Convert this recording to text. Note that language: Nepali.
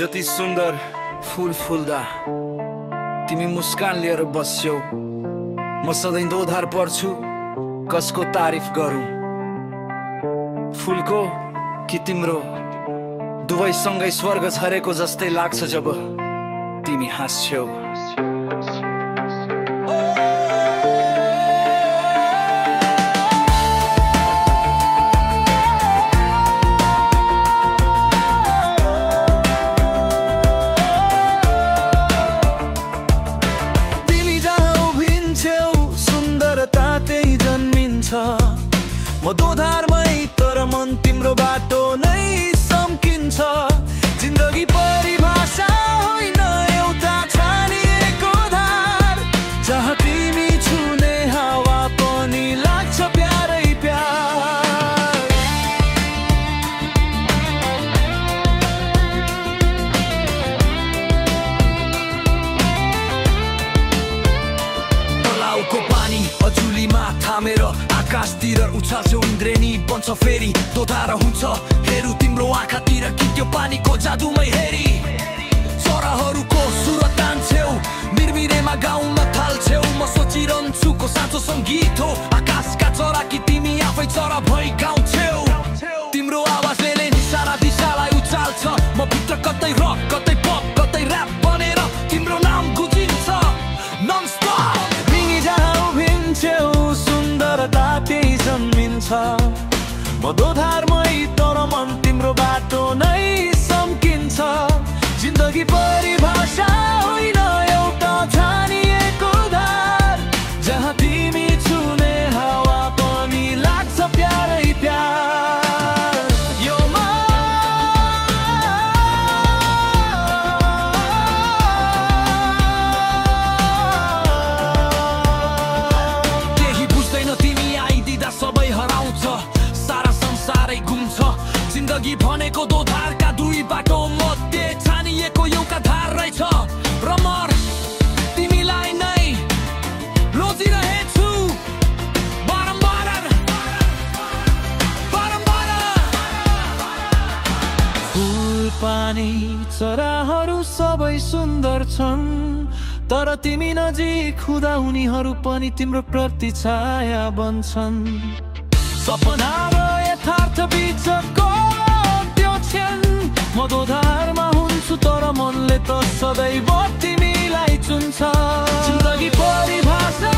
जति सुन्दर फूल फुल्दा तिमी मुस्कान लिएर बस्छौ, म सधैँ दोधार पर्छु कसको तारिफ गरौँ, फूलको कि तिम्रो। दुवै सँगै स्वर्ग झरेको जस्तै लाग्छ जब तिमी हाँस्छौ। म दोधारमै तर मन तिम्रो बाटो नै सम्किन्छ। जिन्दगी परिभाषा होइन एउटा छानिएको धार, जहाँ तिमी छुने हावा पनि लाग्छ प्यारै प्यार। तलाउको पानी अजुलीमा थामेर आकाशतिर उछाल्छौ, इन्द्रेणी बन्छ फेरि दोधार हुन्छ। हेरु तिम्रो आँखातिर कि त्यो पानीको जादुमै हेरी चराहरूको सुर तान्छौ, मिरमिरेमा गाउन थाल्छौ। म सोचिरहन्छु को साँचो सङ्गीत हो आकाशका चरा कि तिमी आफै चरा भई गाउँछौ। तिम्रो आवाजले नि सारा दिशालाई उचाल्छ। म भित्र कतै रक कतै पप कतै ऱ्याप बनेर तिम्रो नाम गुन्जिन्छ ननस्टप। तिमी जहाँ उभिन्छौ सुन्दरता त्यही जन्मिन्छ। म दोधारमै तर मन तिम्रो बाटो नै सम्किन्छ। जिन्दगी परिभाषा होइन एउटा छानिएको धार, जहाँ तिमी छुने हावा पनि लाग्छ प्यारै प्यार। यो केही बुझ्दैन तिमी आइदिँदा सबै हराउँछ, सारा संसारै घुम्छ। जिन्दगी भनेको दोधारका दुई बाटो मध्ये छानिएको एउटा धार रहेछ। र म तिमीलाई नै रोजिरहेछु बारम्बार बारम्बार। फुल पानी चराहरू सबै सुन्दर छन्, तर तिमी नजिक हुँदा उनीहरू पनि तिम्रो प्रति छाया बन्छन्। सपना र यथार्थ बिचको त्यो क्षण, म दोधारमा हुन्छु तर मनले त सदैव तिमीलाई चुन्छ। जिन्दगी परिभाषा